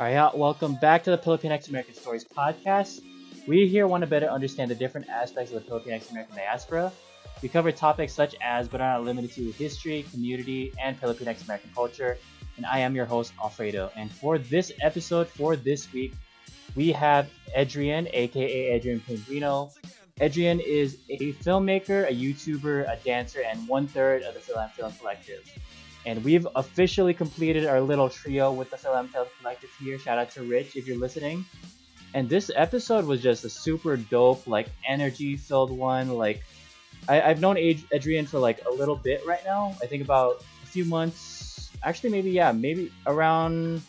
All right, welcome back to the Pilipinx-American Stories podcast. We here want to better understand the different aspects of the Pilipinx-American diaspora. We cover topics such as, but are not limited to, history, community, and Filipinx-American culture. And I am your host, Alfredo. And for this episode, for this week, we have Edrian, aka Edrian Pingrino. Edrian is a filmmaker, a YouTuber, a dancer, and one third of the Fil-Am Film Collective. And we've officially completed our little trio with the Fil-Am Film Collective here. Shout out to Rich if you're listening. And this episode was just a super dope, like energy filled one. Like I've known Adrian for like a little bit right now. I think about a few months. Actually, maybe around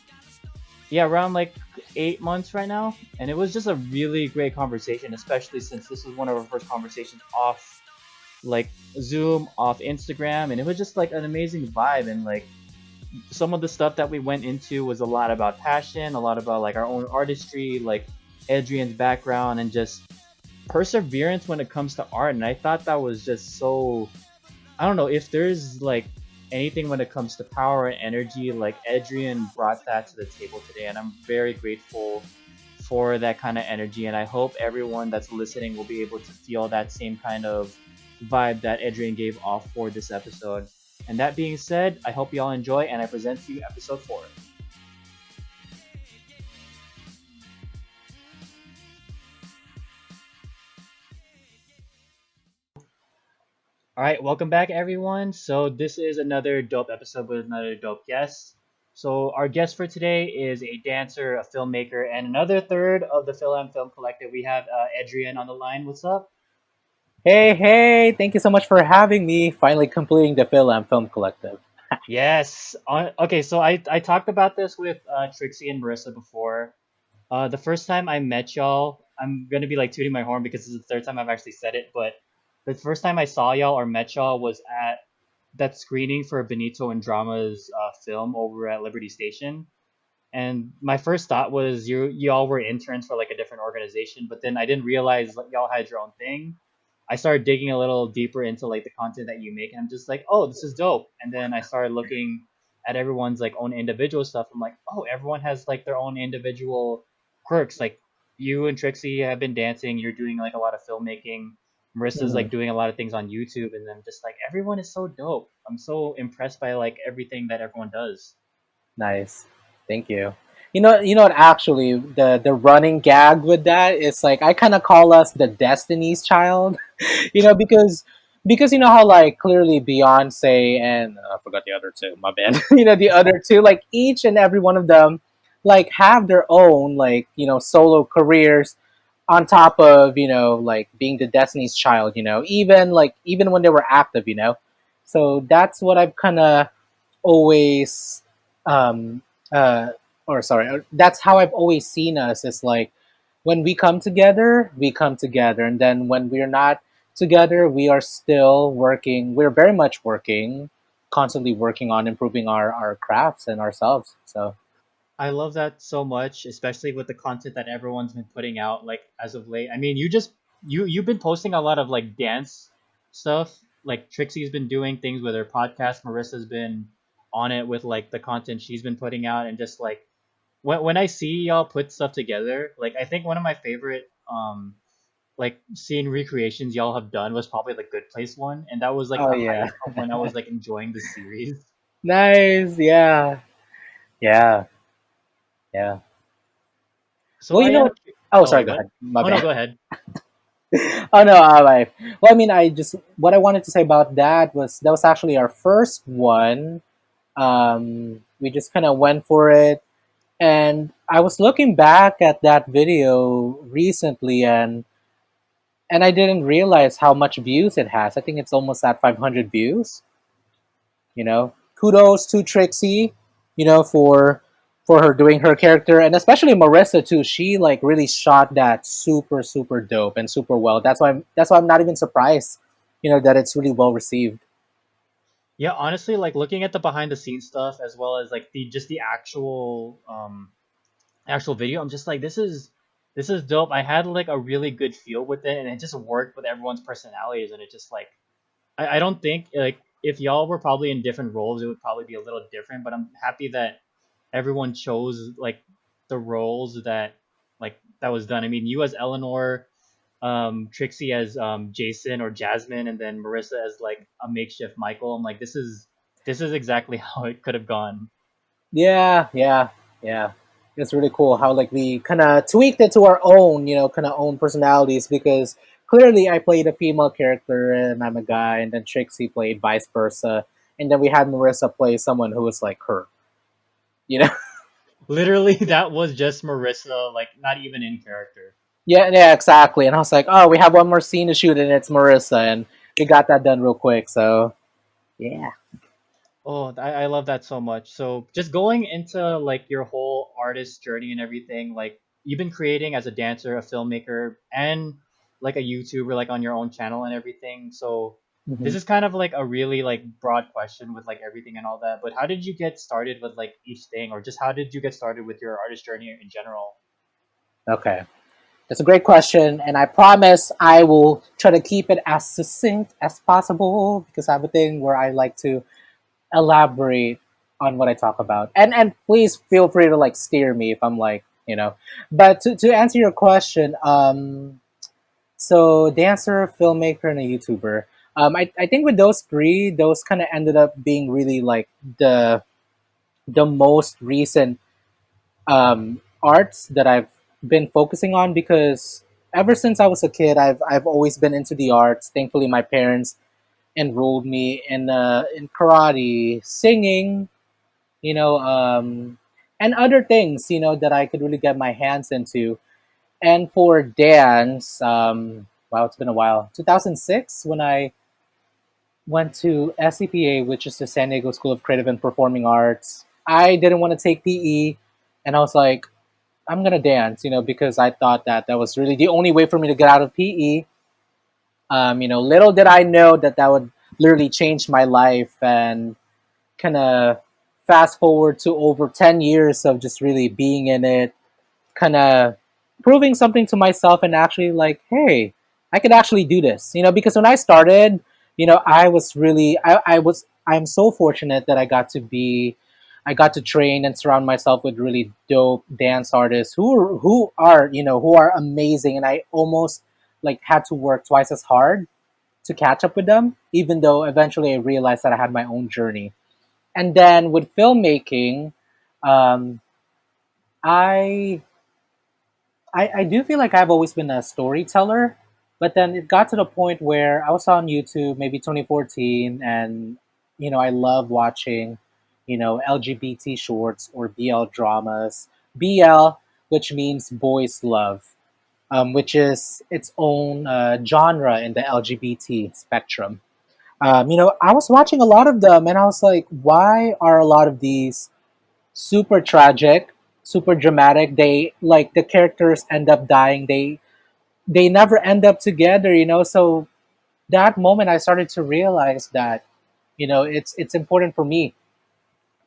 like 8 months right now. And it was just a really great conversation, especially since this was one of our first conversations off like Zoom, off Instagram, and it was just like an amazing vibe. And like some of the stuff that we went into was a lot about passion, a lot about like our own artistry, like Adrian's background, and just perseverance when it comes to art. And I thought that was just so, I don't know if there's like anything when it comes to power and energy, like Adrian brought that to the table today, and I'm very grateful for that kind of energy. And I hope everyone that's listening will be able to feel that same kind of vibe that Adrian gave off for this episode. And that being said, I hope you all enjoy, and I present to you episode 4. All right, welcome back, everyone. So this is another dope episode with another dope guest. So our guest for today is a dancer, a filmmaker, and another third of the Fil-Am Film Collective. We have Adrian on the line. What's up? Hey, hey, thank you so much for having me. Finally completing the Fil-Am Film Collective. Yes. Okay, so I talked about this with Trixie and Marissa before. The first time I met y'all, I'm gonna be like tooting my horn because this is the third time I've actually said it, but the first time I saw y'all or met y'all was at that screening for Benito and Drama's film over at Liberty Station. And my first thought was y'all were interns for like a different organization, but then I didn't realize like y'all had your own thing. I started digging a little deeper into like the content that you make, and I'm just like, oh, this is dope. And then I started looking at everyone's like own individual stuff. I'm like, oh, everyone has like their own individual quirks. Like you and Trixie have been dancing, you're doing like a lot of filmmaking. Marissa's like Mhm. doing a lot of things on YouTube, and then just like everyone is so dope. I'm so impressed by like everything that everyone does. Nice. Thank you. You know what, actually, the running gag with that is like I kind of call us the Destiny's Child, because you know how like clearly Beyonce and I forgot the other two, my bad. The other two, like each and every one of them like have their own like, solo careers on top of, like being the Destiny's Child, even when they were active. So that's what I've kind of always um or sorry, that's how I've always seen us. Is like when we come together, and then when we're not together, we are still working. We're very much working, constantly working on improving our crafts and ourselves. So I love that so much, especially with the content that everyone's been putting out like as of late. I mean, you've been posting a lot of like dance stuff. Like Trixie's been doing things with her podcast. Marissa's been on it with like the content she's been putting out, and just like when I see y'all put stuff together, like I think one of my favorite like scene recreations y'all have done was probably the Good Place one, and that was like oh the yeah. height of when I was like enjoying the series. Nice. Yeah. Yeah. Yeah. So Well, I am. oh, Oh, sorry, go what? ahead, my Oh no, bad. go ahead. Oh no, I well, I mean, I just what I wanted to say about that was that was actually our first one. We just kind of went for it, and I was looking back at that video recently, and I didn't realize how much views it has. I think it's almost at 500 views. Kudos to Trixie, for her doing her character, and especially Marissa too. She like really shot that super super dope and super well. That's why I'm not even surprised, that it's really well received. Yeah, honestly, like looking at the behind the scenes stuff as well as like the just the actual video, I'm just like this is dope. I had like a really good feel with it, and it just worked with everyone's personalities, and it just like I don't think like if y'all were probably in different roles, it would probably be a little different. But I'm happy that everyone chose like the roles that was done. I mean, you as Eleanor, Trixie as Jason or Jasmine, and then Marissa as like a makeshift Michael. I'm like, this is exactly how it could have gone. Yeah, yeah, yeah. It's really cool how like we kind of tweaked it to our own, kind of own personalities because clearly I played a female character and I'm a guy, and then Trixie played vice versa, and then we had Marissa play someone who was like her, you know. Literally, that was just Marissa, like not even in character. Yeah, yeah, exactly. And I was like, oh, we have one more scene to shoot, and it's Marissa, and we got that done real quick. So yeah. Oh, I love that so much. So just going into like your whole artist journey and everything, like you've been creating as a dancer, a filmmaker, and like a YouTuber, like on your own channel and everything. So Hmm. this is kind of like a really like broad question with like everything and all that. But how did you get started with like each thing, or just how did you get started with your artist journey in general? Okay. That's a great question, and I promise I will try to keep it as succinct as possible because I have a thing where I like to elaborate on what I talk about. And please feel free to like steer me if I'm like, But to answer your question, so dancer, filmmaker, and a YouTuber. I think with those three, those kind of ended up being really like the most recent arts that I've been focusing on because ever since I was a kid, I've always been into the arts. Thankfully, my parents enrolled me in karate, singing, you know, and other things, that I could really get my hands into. And for dance, wow, it's been a while. 2006 when I went to SCPA, which is the San Diego School of Creative and Performing Arts. I didn't want to take PE, and I was like, I'm gonna dance, because I thought that that was really the only way for me to get out of PE. Little did I know that that would literally change my life and kind of fast forward to over 10 years of just really being in it, kind of proving something to myself and actually like, hey, I could actually do this, because when I started, I'm so fortunate that I got to train and surround myself with really dope dance artists who are amazing, and I almost like had to work twice as hard to catch up with them, even though eventually I realized that I had my own journey. And then with filmmaking, um, I I do feel like I've always been a storyteller, but then it got to the point where I was on YouTube, maybe 2014, and I love watching, LGBT shorts or BL dramas. BL, which means boys love, which is its own genre in the LGBT spectrum. I was watching a lot of them, and I was like, why are a lot of these super tragic, super dramatic? They like the characters end up dying. They never end up together, So that moment, I started to realize that it's important for me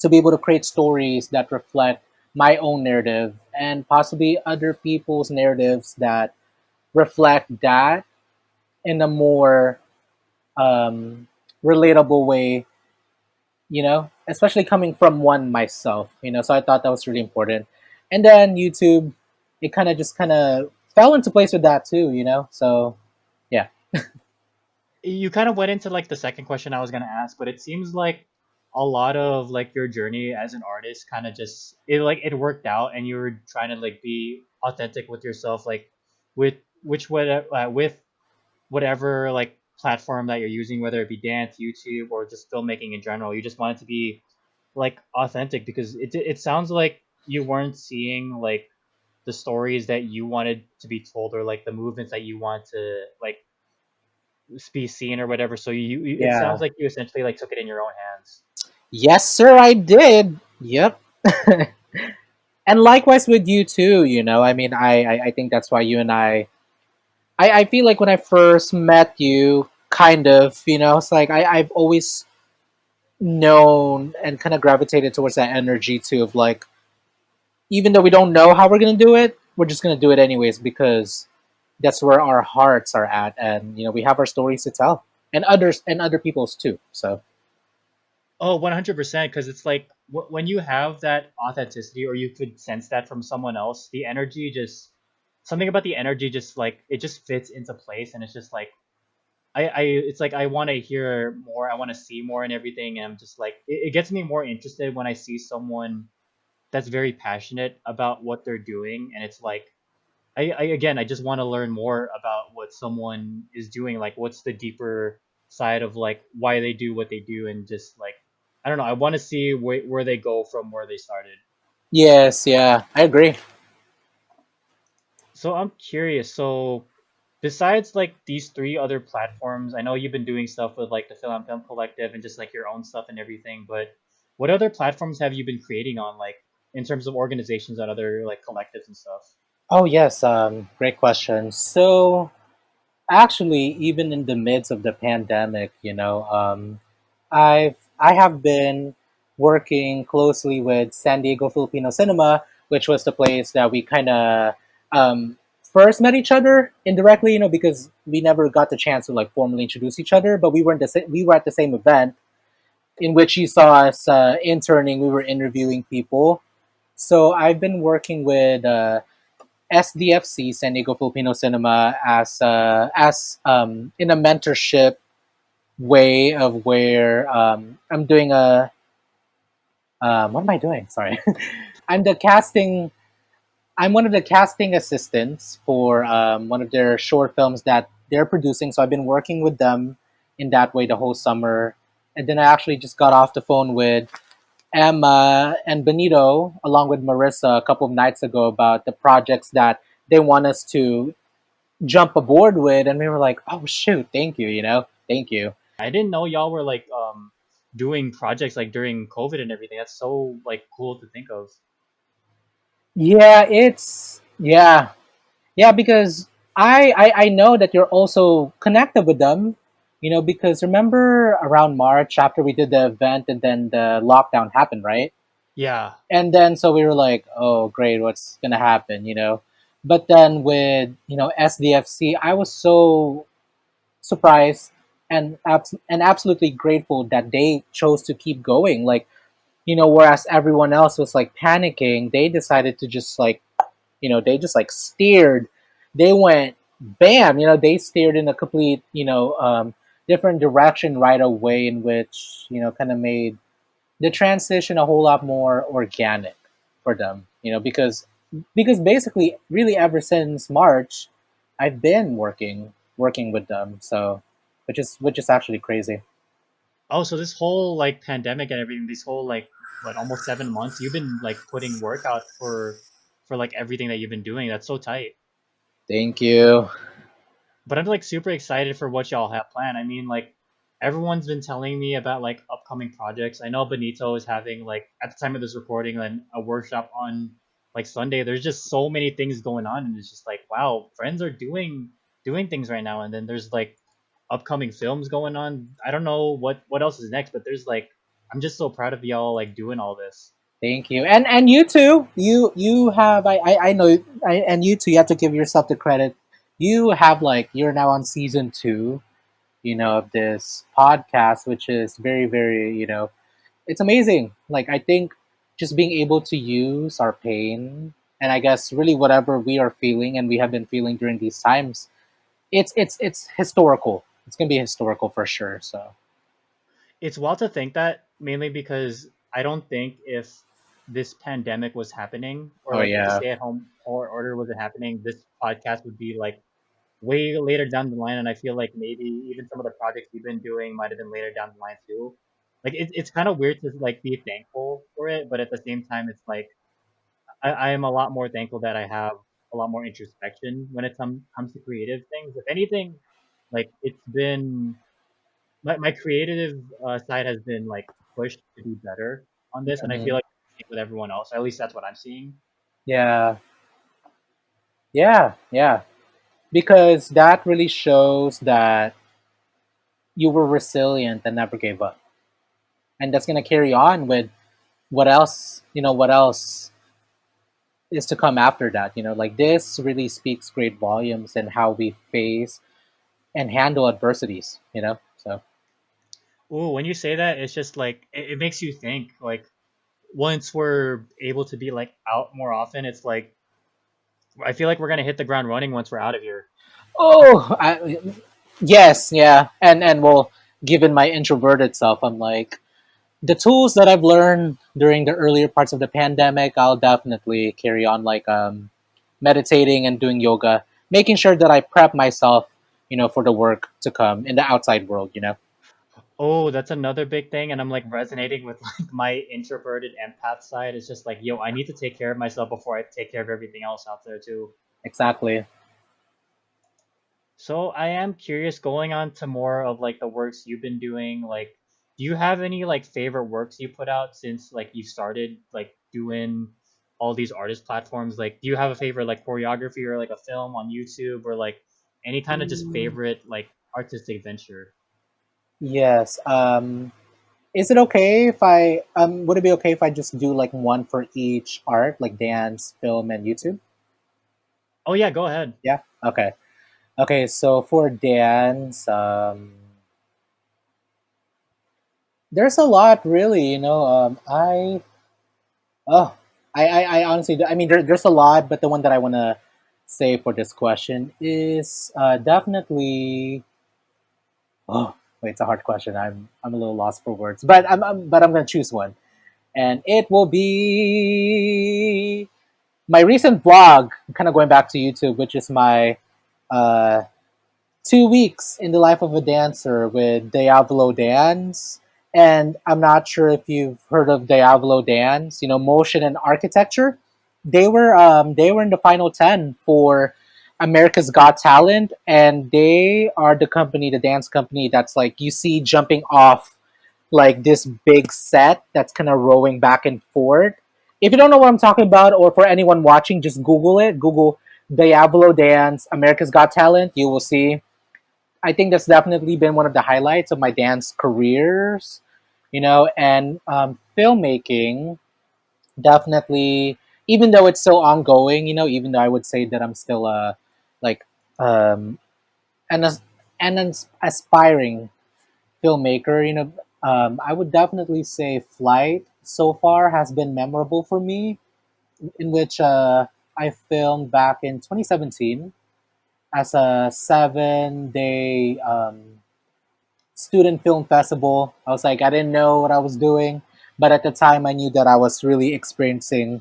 to be able to create stories that reflect my own narrative and possibly other people's narratives that reflect that in a more um, relatable way, especially coming from one myself, So I thought that was really important. And then YouTube, it kind of fell into place with that too, So yeah. You kind of went into like the second question I was gonna ask, but it seems like a lot of like your journey as an artist kind of just it worked out, and you were trying to like be authentic with yourself, like with with whatever like platform that you're using, whether it be dance, YouTube, or just filmmaking in general. You just wanted to be like authentic because it sounds like you weren't seeing like the stories that you wanted to be told, or like the movements that you want to like be seen or whatever. So it sounds Yeah. like you essentially like took it in your own hands. Yes, sir, I did. Yep. And likewise with you too, I mean, I think that's why you and I feel like when I first met you, kind of, it's like I've always known and kind of gravitated towards that energy too of like, even though we don't know how we're gonna do it, we're just gonna do it anyways because that's where our hearts are at, and we have our stories to tell, and other people's too. So Oh, 100%, because it's like when you have that authenticity, or you could sense that from someone else, the energy just something about the energy just like it just fits into place, and it's just like I it's like I want to hear more, I want to see more and everything, and I'm just like it gets me more interested when I see someone that's very passionate about what they're doing, and it's like I again I just want to learn more about what someone is doing, like what's the deeper side of like why they do what they do, and just like I don't know, I want to see where they go from where they started. Yes, yeah, I agree. So I'm curious. So besides like these three other platforms, I know you've been doing stuff with like the Fil-Am Film Collective and just like your own stuff and everything, but what other platforms have you been creating on, like in terms of organizations and other like collectives and stuff? Oh yes, great question. So actually, even in the midst of the pandemic, I have been working closely with San Diego Filipino Cinema, which was the place that we kind of first met each other indirectly, because we never got the chance to like formally introduce each other, but we were at the same event in which you saw us interning. We were interviewing people. So I've been working with SDFC, San Diego Filipino Cinema, as in a mentorship way of where I'm doing a what am I doing? Sorry, I'm the casting. I'm one of the casting assistants for one of their short films that they're producing. So I've been working with them in that way the whole summer, and then I actually just got off the phone with Emma and Benito, along with Marissa, a couple of nights ago about the projects that they want us to jump aboard with, and we were like, "Oh shoot, thank you, thank you." I didn't know y'all were like doing projects like during COVID and everything. That's so like cool to think of. Yeah, yeah, because I know that you're also connected with them, because remember around March after we did the event and then the lockdown happened, right? Yeah. And then so we were like, "Oh, great, what's gonna happen?" But then with SDFC, I was so surprised and absolutely grateful that they chose to keep going. Like, whereas everyone else was like panicking, they decided to just like, they just like steered. They went bam, they steered in a complete, different direction right away, in which, kind of made the transition a whole lot more organic for them, because basically really ever since March, I've been working with them. So which is actually crazy. Oh, so this whole like pandemic and everything, this whole like what almost 7 months, you've been like putting work out for like everything that you've been doing. That's so tight. Thank you. But I'm like super excited for what y'all have planned. I mean, like everyone's been telling me about like upcoming projects. I know Benito is having like at the time of this recording like a workshop on like Sunday. There's just so many things going on, and it's just like wow, friends are doing things right now. And then there's like upcoming films going on. I don't know what else is next, but there's like I'm just so proud of y'all like doing all this. Thank you. And you too. You have I know and you too, you have to give yourself the credit. You have like you're now on season 2, of this podcast, which is very, very, it's amazing. Like I think just being able to use our pain, and I guess really whatever we are feeling and we have been feeling during these times, it's historical. It's gonna be historical for sure. So It's wild to think that, mainly because I don't think if this pandemic was happening, or oh like if the yeah. stay-at-home order wasn't happening, this podcast would be like way later down the line. And I feel like maybe even some of the projects we've been doing might have been later down the line too. Like it's kind of weird to like be thankful for it, but at the same time, it's like I am a lot more thankful that I have a lot more introspection when it comes to creative things. If anything, like it's been my creative side has been like pushed to be better on this, and I feel Mhm. like with everyone else, at least that's what I'm seeing. Yeah, yeah, because that really shows that you were resilient and never gave up, and that's gonna carry on with what else is to come after that. Like this really speaks great volumes in how we face and handle adversities. So Ooh, when you say that, it's just like it makes you think. Like once we're able to be like out more often, it's like I feel like we're gonna hit the ground running once we're out of here. Oh, yes, yeah, and well, given my introverted self, I'm like the tools that I've learned during the earlier parts of the pandemic. I'll definitely carry on, like meditating and doing yoga, making sure that I prep myself, for the work to come in the outside world. Oh, that's another big thing, and I'm like resonating with like my introverted empath side. It's just like, yo, I need to take care of myself before I take care of everything else out there too. Exactly. So I am curious, going on to more of like the works you've been doing, like do you have any like favorite works you put out since like you started like doing all these artist platforms? Like do you have a favorite like choreography or like a film on YouTube or like any kind of just Mm, favorite like artistic venture? yes. Is it okay if I would it be okay if I just do like one for each art, like dance, film, and YouTube? Oh yeah, go ahead. Yeah. Okay. Okay. So for dance, there's a lot really. Oh, I honestly, I mean, there's a lot, but the one that I want to say for this question is definitely. Oh, wait, it's a hard question. I'm a little lost for words, but I'm gonna choose one, and it will be my recent vlog. Kind of going back to YouTube, which is my uh 2 weeks in the life of a dancer with Diablo Dance. And I'm not sure if you've heard of Diablo Dance, motion and architecture. They were in the final 10 for America's Got Talent, and they are the company, the dance company that's like you see jumping off like this big set that's kind of rowing back and forth. If you don't know what I'm talking about, or for anyone watching, just Google it. Google Diablo Dance, America's Got Talent. You will see. I think that's definitely been one of the highlights of my dance careers, and filmmaking definitely, even though it's still ongoing, even though I would say that I'm still like um, an, an aspiring filmmaker, I would definitely say Flight so far has been memorable for me, in which I filmed back in 2017 as a 7-day student film festival. I was like, I didn't know what I was doing, but at the time, I knew that I was really experiencing,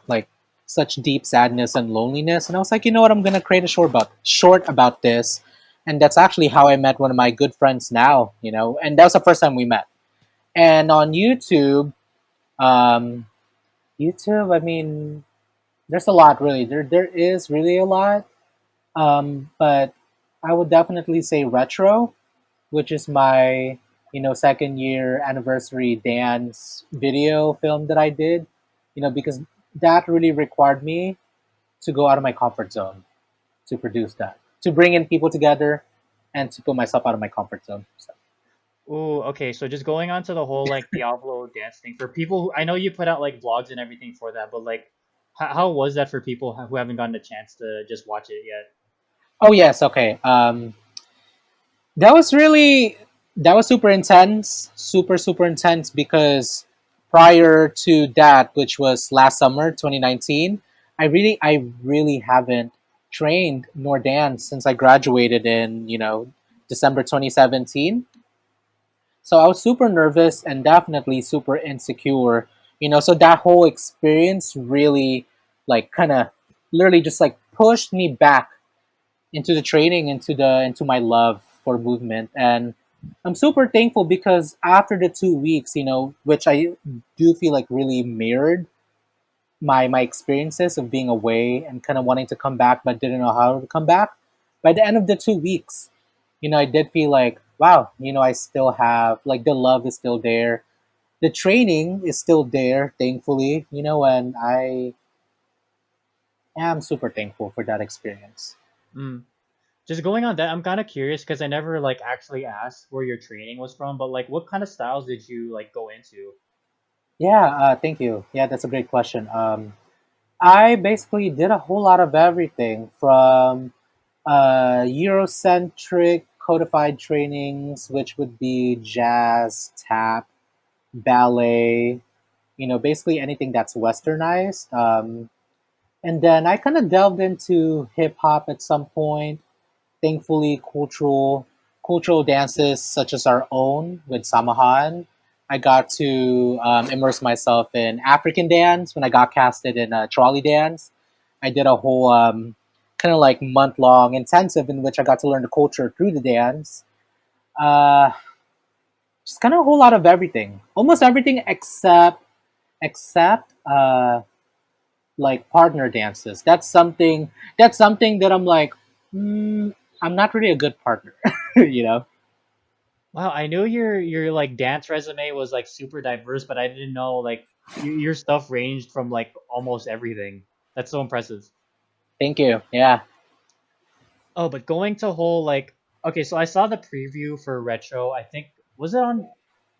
like such deep sadness and loneliness. And I was like, you know what, I'm gonna create a short about this, and that's actually how I met one of my good friends now. And that was the first time we met. And on um, YouTube, I mean, there's a lot really. There is really a lot. But I would definitely say retro, which is my second year anniversary dance video film that I did. Because that really required me to go out of my comfort zone to produce that, to bring in people together, and to put myself out of my comfort zone. So. Oh, okay. So just going on to the whole like Diablo dance thing for people who I know you put out like vlogs and everything for that, but like how was that for people who haven't gotten a chance to just watch it yet? Oh yes, okay. That was really that was super intense, super intense because prior to that, which was last summer, 2019, I really haven't trained nor danced since I graduated in December 2017. So I was super nervous and definitely super insecure. So that whole experience really like kind of literally just like pushed me back into the training, into my love for movement. And I'm super thankful because after the 2 weeks, which I do feel like really mirrored my experiences of being away and kind of wanting to come back but didn't know how to come back. By the end of the 2 weeks, I did feel like, wow, I still have like the love is still there. The training is still there, thankfully, and I am super thankful for that experience. Mm. Just going on that, I'm kind of curious because I never like actually asked where your training was from, but like what kind of styles did you like go into? Yeah, thank you. Yeah, that's a great question. I basically did a whole lot of everything from Eurocentric codified trainings, which would be jazz, tap, ballet, basically anything that's westernized. And then I kind of delved into hip hop at some point. Thankfully, cultural dances such as our own with Samahan. I got to immerse myself in African dance when I got casted in trolley dance. I did a whole kind of like month long intensive in which I got to learn the culture through the dance. Uh, just kind of a whole lot of everything, almost everything except like partner dances. That's something that I'm like, I'm not really a good partner, you know. Wow, I knew your like dance resume was like super diverse, but I didn't know like your stuff ranged from like almost everything. That's so impressive. Thank you. Yeah. Oh, but going to whole like okay, so I saw the preview for Retro. I think was it on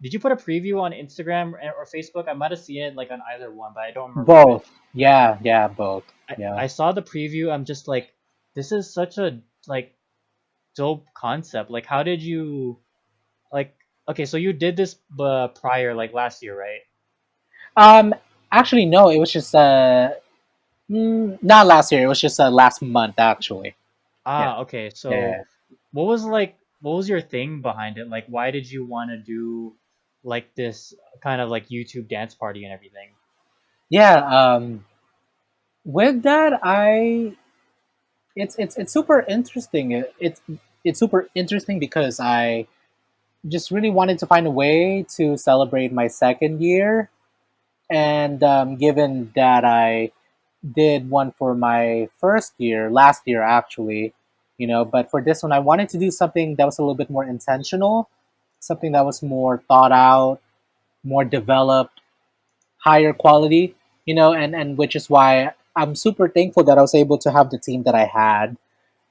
did you put a preview on Instagram or Facebook? I might have seen it like on either one, but I don't remember Both. which. Yeah, yeah, both. I, Yeah. I saw the preview. I'm just like, this is such a like dope concept. Like, how did you like? Okay, so you did this prior, like last year, right? Um, Actually, no. It was just not last year. It was just last month, actually. Yeah. Ah, okay. Yeah. So, what was your thing behind it? Like, why did you want to do like this kind of like YouTube dance party and everything? Yeah. With that, it's super interesting. It's super interesting because I just really wanted to find a way to celebrate my second year. And given that I did one for my first year, last year actually, but for this one, I wanted to do something that was a little bit more intentional, something that was more thought out, more developed, higher quality, and which is why I'm super thankful that I was able to have the team that I had.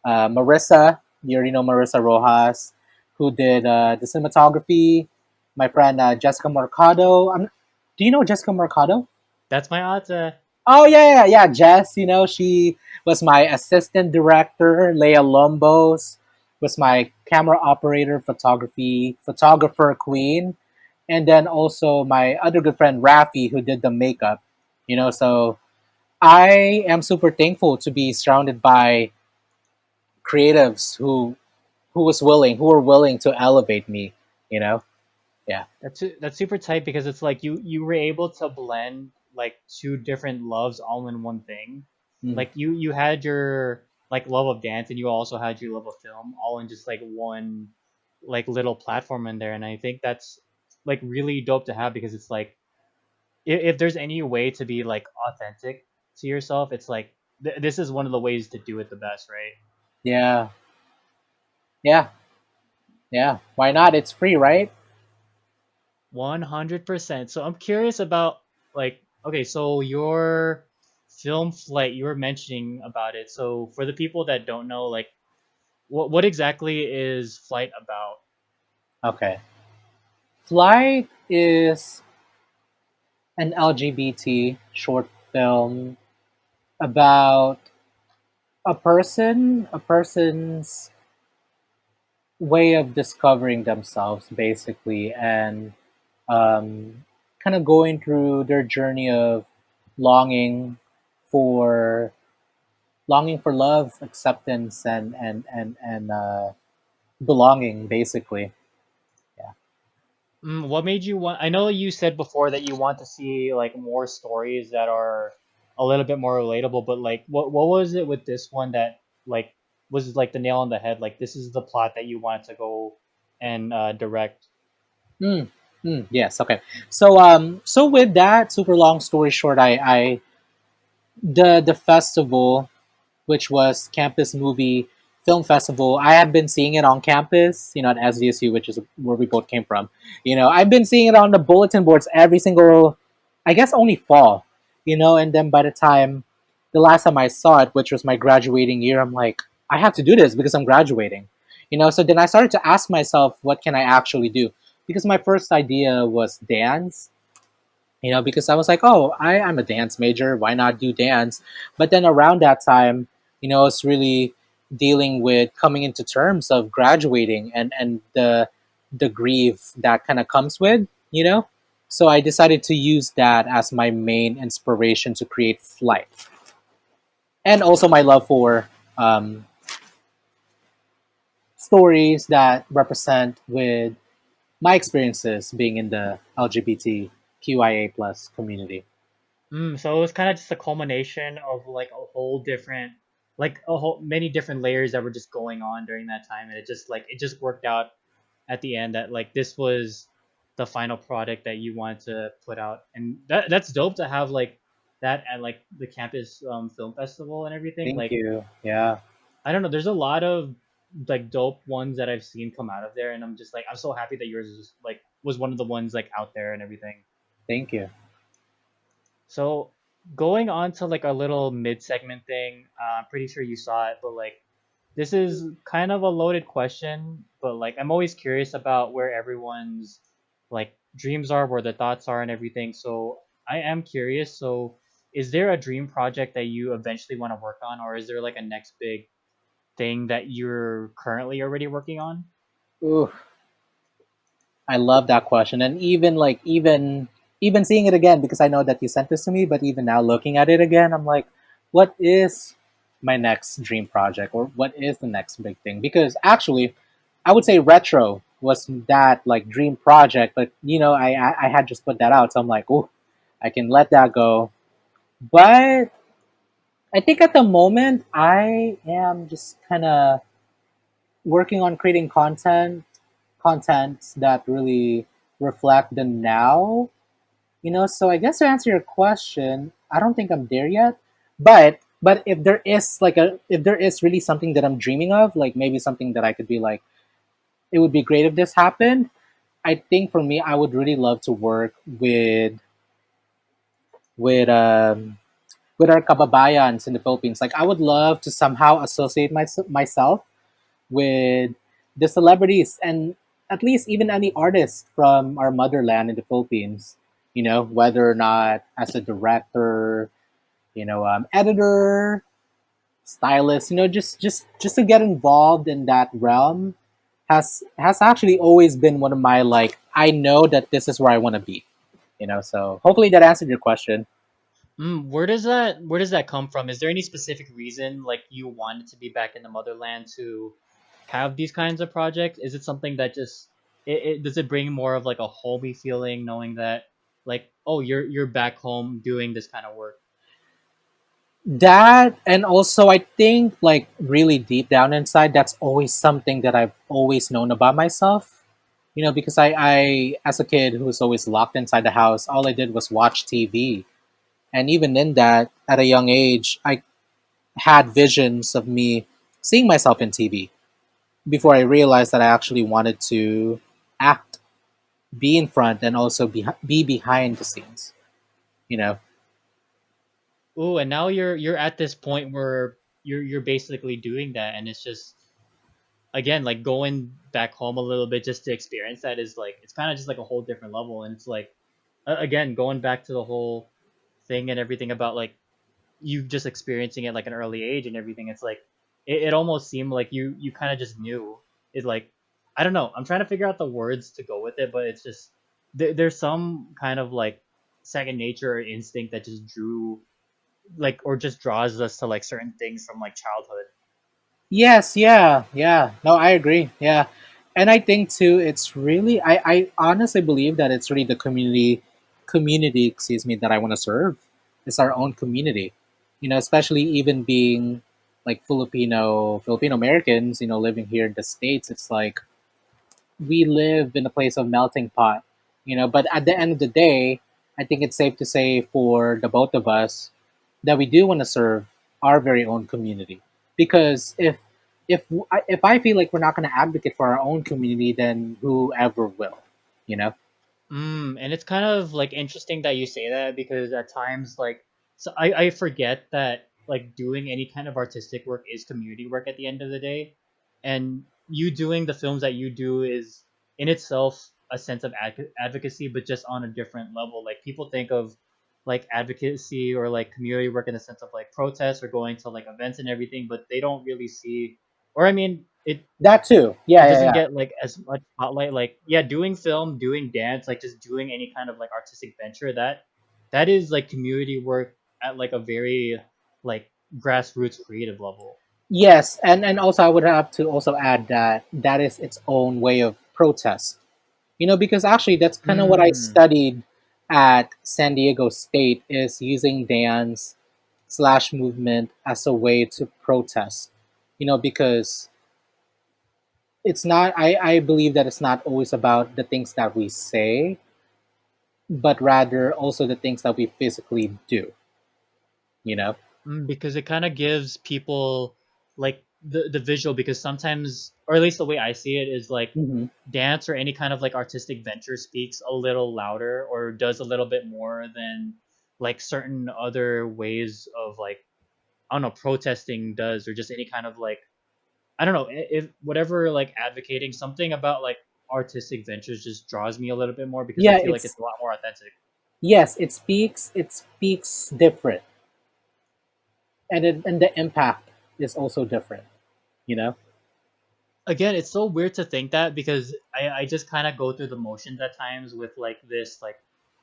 Marissa, you already know Marissa Rojas, who did the cinematography. My friend Jessica Mercado. Do you know Jessica Mercado? That's my answer. Oh yeah, yeah, yeah. Jess, she was my assistant director. Leia Lombos was my camera operator, photographer queen, and then also my other good friend Rafi, who did the makeup. So I am super thankful to be surrounded by creatives who were willing to elevate me. You know, yeah. That's super tight because it's like you were able to blend like two different loves all in one thing. Mm. Like you had your like love of dance and you also had your love of film all in just like one like little platform in there, and I think that's like really dope to have because it's like if there's any way to be like authentic to yourself, it's like this is one of the ways to do it the best, right? Yeah, yeah, yeah. Why not? It's free, right? 100%. So I'm curious about like okay, so your film flight you were mentioning about it. So for the people that don't know, like what exactly is flight about? Okay. Flight is an LGBT short film about a person's way of discovering themselves, basically, and um, kind of going through their journey of longing for longing for love, acceptance, and belonging, basically. Yeah. What made you want? I know you said before that you want to see like more stories that are a little bit more relatable, but like what was it with this one that like was like the nail on the head? Like this is the plot that you wanted to go and direct. Mm, yes. Okay. So with that, super long story short, I the festival, which was Campus Movie Film Festival. I had been seeing it on campus, at SDSU, which is where we both came from. I've been seeing it on the bulletin boards every single, I guess, only fall. And then by the last time I saw it, which was my graduating year, I'm like, I have to do this because I'm graduating. So then I started to ask myself, what can I actually do? Because my first idea was dance, because I was like, oh, I'm a dance major. Why not do dance? But then around that time, it's really dealing with coming into terms of graduating and the grief that kind of comes with, you know? So I decided to use that as my main inspiration to create Flight, and also my love for um, stories that represent with my experiences being in the LGBTQIA plus community. So it was kind of just a culmination of like a whole different, like a whole many different layers that were just going on during that time, and it just worked out at the end that like this was the final product that you wanted to put out, and that's dope to have like that at like the campus film festival and everything. Thank Like you. Yeah, I don't know, there's a lot of like dope ones that I've seen come out of there, and I'm so happy that yours is like was one of the ones like out there and everything. thank you. So going on to like a little mid segment thing, I'm pretty sure you saw it, but like this is kind of a loaded question, but like I'm always curious about where everyone's like dreams are, where their thoughts are and everything. So I am curious. So is there a dream project that you eventually want to work on, or is there like a next big thing that you're currently already working on? Ooh, I love that question, and even seeing it again because I know that you sent this to me, but even now looking at it again, I'm like, what is my next dream project, or what is the next big thing? Because actually, I would say retro was that like dream project, but I had just put that out, so I'm like, oh, I can let that go. But I think at the moment I am just kind of working on creating content that really reflect the now. So I guess to answer your question, I don't think I'm there yet. But if there is really something that I'm dreaming of, like maybe something that I could be like, it would be great if this happened. I think for me, I would really love to work with um with our kababayans in the Philippines. Like I would love to somehow associate myself with the celebrities, and at least even any artist from our motherland in the Philippines. Whether or not as a director, editor, stylist. Just to get involved in that realm has actually always been one of my, like, I know that this is where I want to be. So hopefully that answered your question. Where does that come from? Is there any specific reason like you wanted to be back in the motherland to have these kinds of projects? Is it something that just does it bring more of like a homey feeling knowing that like oh you're back home doing this kind of work? That, and also I think like really deep down inside, that's always something that I've always known about myself. Because I as a kid who was always locked inside the house, all I did was watch TV. And even in that, at a young age, I had visions of me seeing myself in TV before I realized that I actually wanted to act, be in front, and also be behind the scenes. You know, Ooh, and now you're at this point where you're basically doing that, and it's just again like going back home a little bit just to experience that is like it's kind of just like a whole different level, and it's like again going back to the whole thing and everything about like you just experiencing it like an early age and everything. It's like it almost seemed like you kind of just knew it. Like I don't know, I'm trying to figure out the words to go with it, but it's just there's some kind of like second nature or instinct that just drew like or just draws us to like certain things from like childhood. yes, yeah, yeah. No, I agree. Yeah, and I think too, it's really I honestly believe that it's really the community, excuse me, that I want to serve. It's our own community. Especially even being like Filipino Americans. Living here in the States, it's like we live in a place of melting pot. But at the end of the day, I think it's safe to say for the both of us that we do want to serve our very own community, because if I feel like we're not going to advocate for our own community, then whoever will, you know. And it's kind of like interesting that you say that because at times like so I forget that like doing any kind of artistic work is community work at the end of the day. And you doing the films that you do is in itself a sense of advocacy, but just on a different level. Like people think of like advocacy or like community work in the sense of like protests or going to like events and everything, but they don't really see or I mean That too. it Yeah, yeah, doesn't yeah. get like as much spotlight. Like yeah, doing film, doing dance, like just doing any kind of like artistic venture, that is like community work at like a very like grassroots creative level. Yes, and also I would have to also add that that is its own way of protest. Because actually that's kind of what I Mm, studied at San Diego State is using dance slash movement as a way to protest. Because it's not. I believe that it's not always about the things that we say, but rather also the things that we physically do. You know. because it kind of gives people like the visual, because sometimes, or at least the way I see it is like Hmm. dance or any kind of like artistic venture speaks a little louder or does a little bit more than like certain other ways of like, I don't know, protesting does, or just any kind of like, I don't know, if whatever, like advocating something about like artistic ventures just draws me a little bit more because I Yeah, feel like it's it's a lot more authentic. yes, it speaks different, and the impact is also different. You know. Again, it's so weird to think that, because I just kind of go through the motions at times with like this, like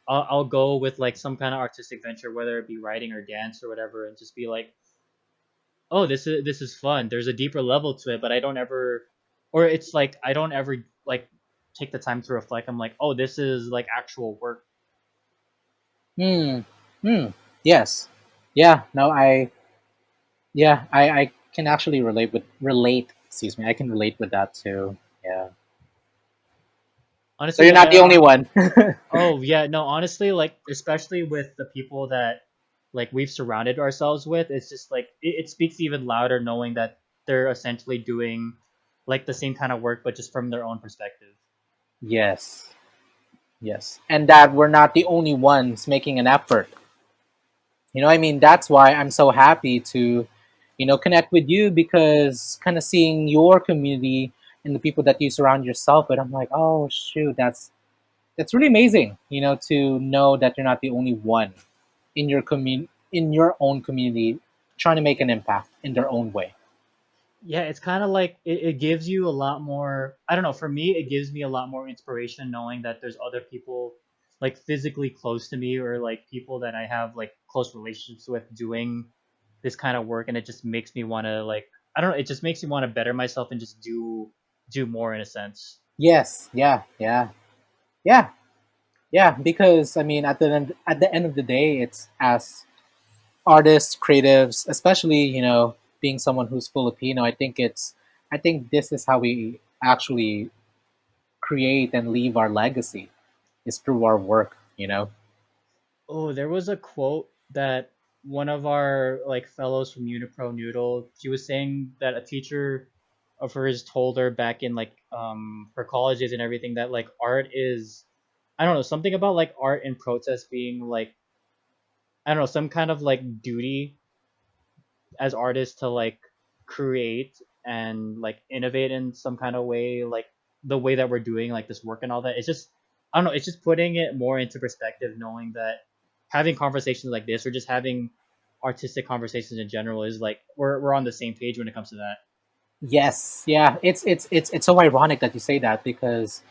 I'll go with like some kind of artistic venture, whether it be writing or dance or whatever, and just be like, oh, this is fun. There's a deeper level to it, but I don't ever, or it's like I don't ever like take the time to reflect. I'm like, oh, this is like actual work. Hmm. Hmm. Yes. Yeah. No. I can actually relate. Excuse me. I can relate with that too. Yeah. So Honestly, you're like not the only one. oh yeah, no, honestly, like especially with the people that like we've surrounded ourselves with, it's just like it speaks even louder knowing that they're essentially doing like the same kind of work, but just from their own perspective. Yes. Yes. And that we're not the only ones making an effort. I mean, that's why I'm so happy to, connect with you because kind of seeing your community and the people that you surround yourself with, I'm like, oh shoot, that's really amazing. To know that you're not the only one in your own community trying to make an impact in their own way. Yeah, it's kind of like it gives you a lot more. I don't know. For me, it gives me a lot more inspiration knowing that there's other people like physically close to me, or like people that I have like close relationships with doing this kind of work, and it just makes me want to like, I don't know. It just makes me want to better myself and just do more in a sense. Yes, yeah, yeah, yeah, yeah. Because I mean, at the end of the day, it's as artists, creatives, especially being someone who's Filipino. I think this is how we actually create and leave our legacy is through our work. Oh, there was a quote that one of our like fellows from Unipro Noodle, she was saying that a teacher of hers told her back in like her colleges and everything that like art is, I don't know, something about like art and protest being like, I don't know, some kind of like duty as artists to like create and like innovate in some kind of way, like the way that we're doing like this work and all that. It's just, I don't know, it's just putting it more into perspective, knowing that having conversations like this, or just having artistic conversations in general, is like we're on the same page when it comes to that. Yes, yeah. It's so ironic that you say that because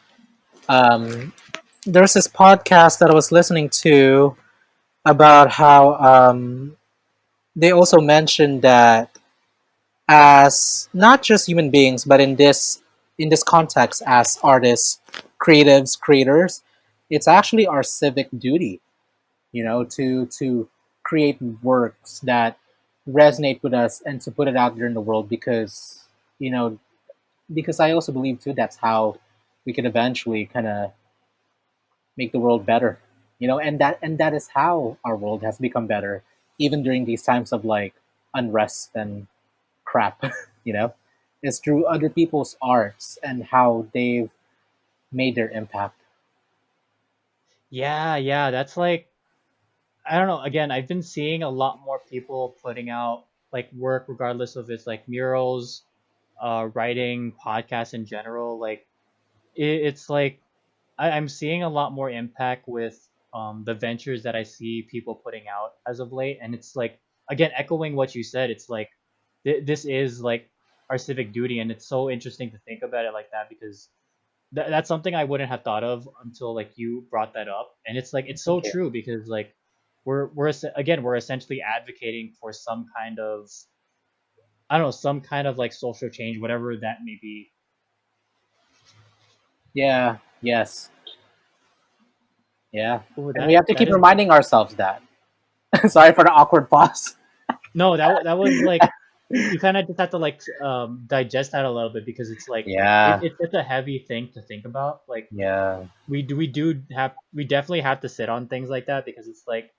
um, there's this podcast that I was listening to about how they also mentioned that as not just human beings, but in this context, as artists, creatives, creators, it's actually our civic duty, to create works that resonate with us and to put it out there in the world you know, because I also believe too that's how we can eventually kind of make the world better, and that is how our world has become better, even during these times of like unrest and crap. you know, it's through other people's arts and how they've made their impact. Yeah, yeah, that's like, I don't know. Again, I've been seeing a lot more people putting out like work, regardless of it's like murals, writing, podcasts in general. Like it's like I'm seeing a lot more impact with the ventures that I see people putting out as of late, and it's like, again, echoing what you said. It's like this is like our civic duty, and it's so interesting to think about it like that because that's something I wouldn't have thought of until like you brought that up, and it's like it's so Thank you. true because like again we're essentially advocating for some kind of, I don't know, some kind of like social change, whatever that may be. Yeah. Yes. Yeah. Oh, And we have to that keep is reminding ourselves that. Sorry for the awkward pause. no, that was like you kind of just have to like digest that a little bit because it's like Yeah. it's such a heavy thing to think about. Like Yeah. we definitely have to sit on things like that because it's like,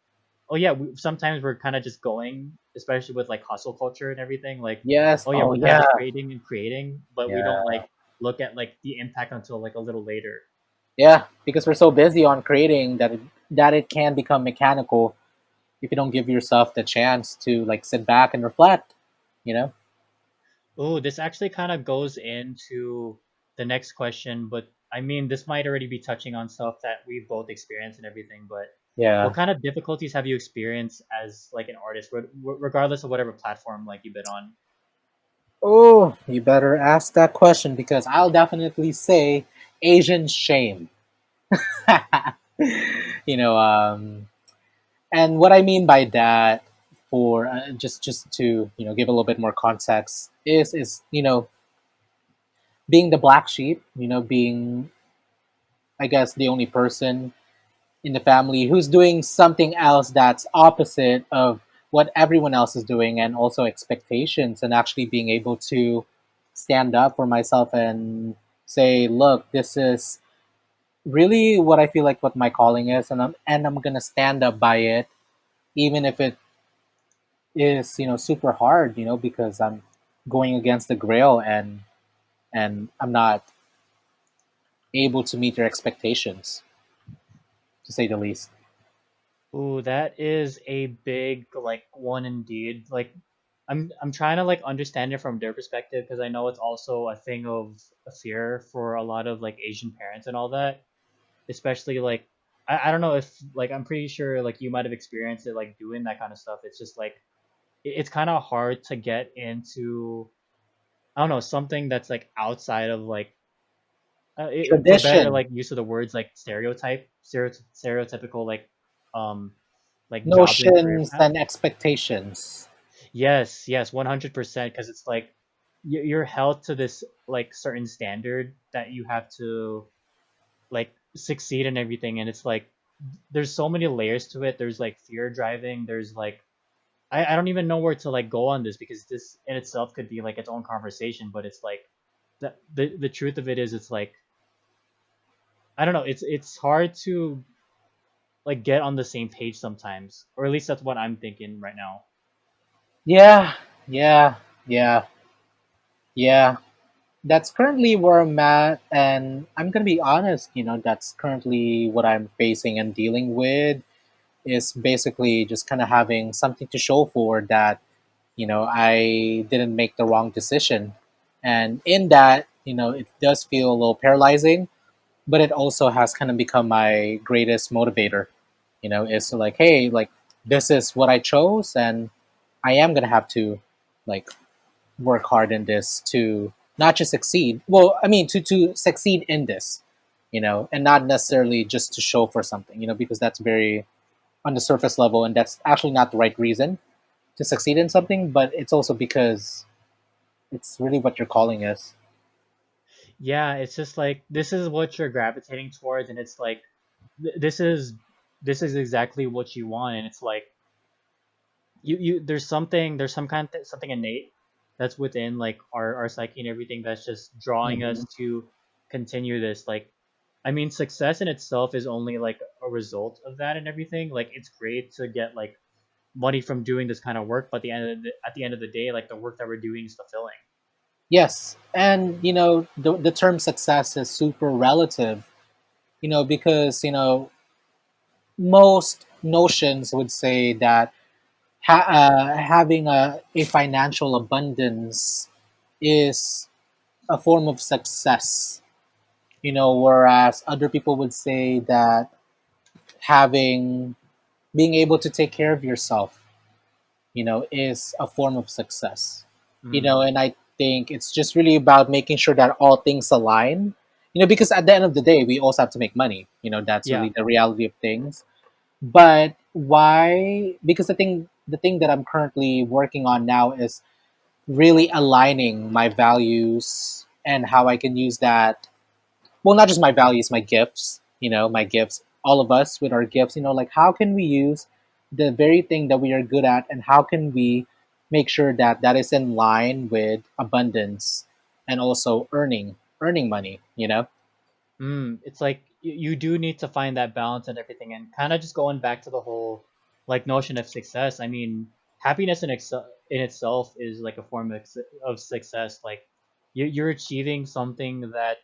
oh yeah, sometimes we're kind of just going, especially with like hustle culture and everything. Like, Yes. oh yeah, Oh we're kind of yeah. just creating and creating, but we don't Yeah. like look at like the impact until like a little later. Yeah. Because we're so busy on creating that it can become mechanical if you don't give yourself the chance to like sit back and reflect. You know. Oh, this actually kind of goes into the next question, but I mean, this might already be touching on stuff that we've both experienced and everything, but what Yeah. kind of difficulties have you experienced as like an artist, regardless of whatever platform like you've been on? Oh, you better ask that question because I'll definitely say Asian shame. you know, and what I mean by that, for just to give a little bit more context, is being the black sheep. Being, I guess, the only person in the family who's doing something else that's opposite of what everyone else is doing, and also expectations, and actually being able to stand up for myself and say, look, this is really what I feel like what my calling is, and I'm gonna stand up by it, even if it is super hard, because I'm going against the grail, and I'm not able to meet their expectations, to say the least. Ooh, that is a big like one indeed. Like I'm trying to like understand it from their perspective because I know it's also a thing of a fear for a lot of like Asian parents and all that. Especially like I don't know if like I'm pretty sure like you might have experienced it like doing that kind of stuff. It's just like it's kind of hard to get into, I don't know, something that's like outside of like for better Tradition, like use of the words like stereotypical like jobs and career notions, path. and expectations. Yes, 100% because it's like you're held to this like certain standard that you have to like succeed in everything, and it's like there's so many layers to it. There's like fear driving, there's like I don't even know where to like go on this because this in itself could be like its own conversation, but it's like the truth of it is it's like I don't know, it's hard to like get on the same page sometimes, or at least that's what I'm thinking right now. Yeah, yeah, yeah, yeah. That's currently where I'm at, and I'm gonna be honest. That's currently what I'm facing and dealing with. Is basically just kind of having something to show for that. I didn't make the wrong decision, and in that, it does feel a little paralyzing, but it also has kind of become my greatest motivator. Is to like, hey, like, this is what I chose, and I am gonna have to like work hard in this to not just succeed. Well, I mean, to succeed in this, and not necessarily just to show for something, because that's very on the surface level, and that's actually not the right reason to succeed in something. But it's also because it's really what your calling is. Yeah, it's just like this is what you're gravitating towards, and it's like th- this is this is exactly what you want, and it's like you there's some kind of something innate that's within like our psyche and everything that's just drawing Hmm. us to continue this. Like, I mean, success in itself is only like a result of that and everything. Like, it's great to get like money from doing this kind of work, but at the end of the day, like the work that we're doing is fulfilling. Yes, and the term success is super relative. Because most notions would say that having a financial abundance is a form of success. Whereas other people would say that having being able to take care of yourself, is a form of success. Mm. And I think it's just really about making sure that all things align. Because at the end of the day, we also have to make money. That's Yeah. really the reality of things. But why? Because the thing that I'm currently working on now is really aligning my values and how I can use that. Well, not just my values, my gifts. My gifts. All of us with our gifts. Like how can we use the very thing that we are good at, and how can we make sure that that is in line with abundance and also earning money. It's like you do need to find that balance and everything, and kind of just going back to the whole like notion of success. I mean, happiness in itself is like a form of success. Like you're achieving something that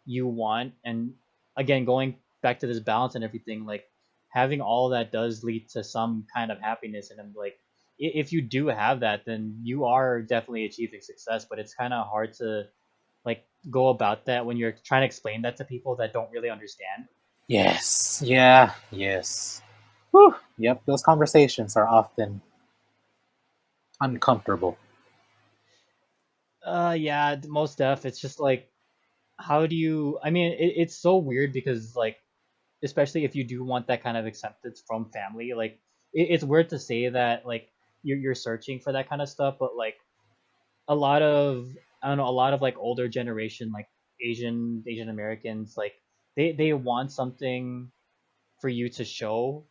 you want, and again, going back to this balance and everything, like having all that does lead to some kind of happiness. And I'm like, if you do have that, then you are definitely achieving success. But it's kind of hard to like go about that when you're trying to explain that to people that don't really understand. Yes. Yeah. Yes. Whew. Yep. Those conversations are often uncomfortable. Yeah, most def. It's just like, how do you? I mean, it's so weird because like, especially if you do want that kind of acceptance from family, like it's weird to say that like you're searching for that kind of stuff, but like a lot of I don't know, a lot of like older generation, like Asian Americans, like they want something for you to show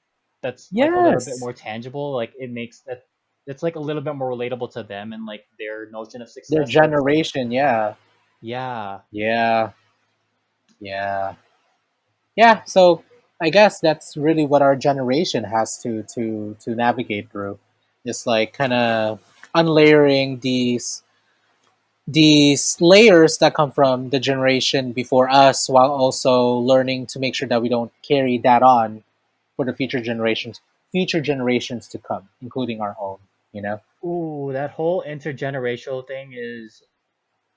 that's like a little bit Yes. more tangible. Like it makes that it's like a little bit more relatable to them and like their notion of Their success. So it's like, generation. Yeah. yeah, Yeah. Yeah. Yeah. So I guess that's really what our generation has to navigate through. It's like kind of unlayering these layers that come from the generation before us, while also learning to make sure that we don't carry that on for the future generations to come, including our own. You know. ooh, that whole intergenerational thing is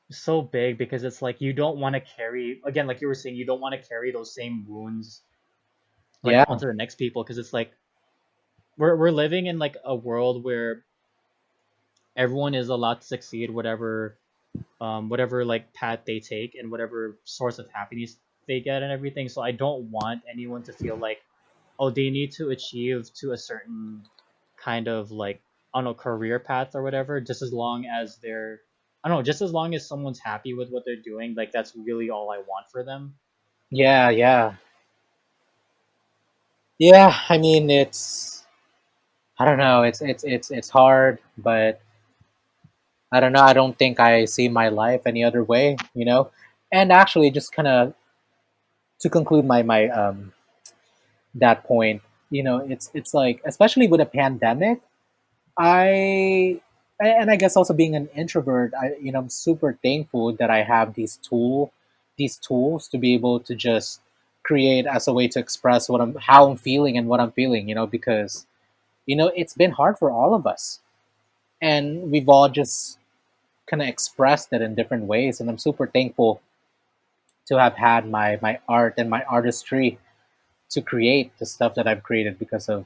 so big because it's like you don't want to carry again, like you were saying, you don't want to carry those same wounds like Yeah. onto the next people because it's like we're living in like a world where everyone is allowed to succeed whatever like path they take and whatever source of happiness they get and everything. So I don't want anyone to feel like, oh, they need to achieve to a certain kind of like, I don't know, career path or whatever, just as long as they're I don't know, just as long as someone's happy with what they're doing, like that's really all I want for them. Yeah. Yeah. Yeah. I mean, it's I don't know. It's hard, but I don't know. I don't think I see my life any other way. And actually, just kind of to conclude my that point, it's like, especially with a pandemic, I and I guess also being an introvert, I'm super thankful that I have these tools to be able to just create as a way to express how I'm feeling and what I'm feeling. Because it's been hard for all of us, and we've all just kind of expressed it in different ways. And I'm super thankful to have had my art and my artistry to create the stuff that I've created because of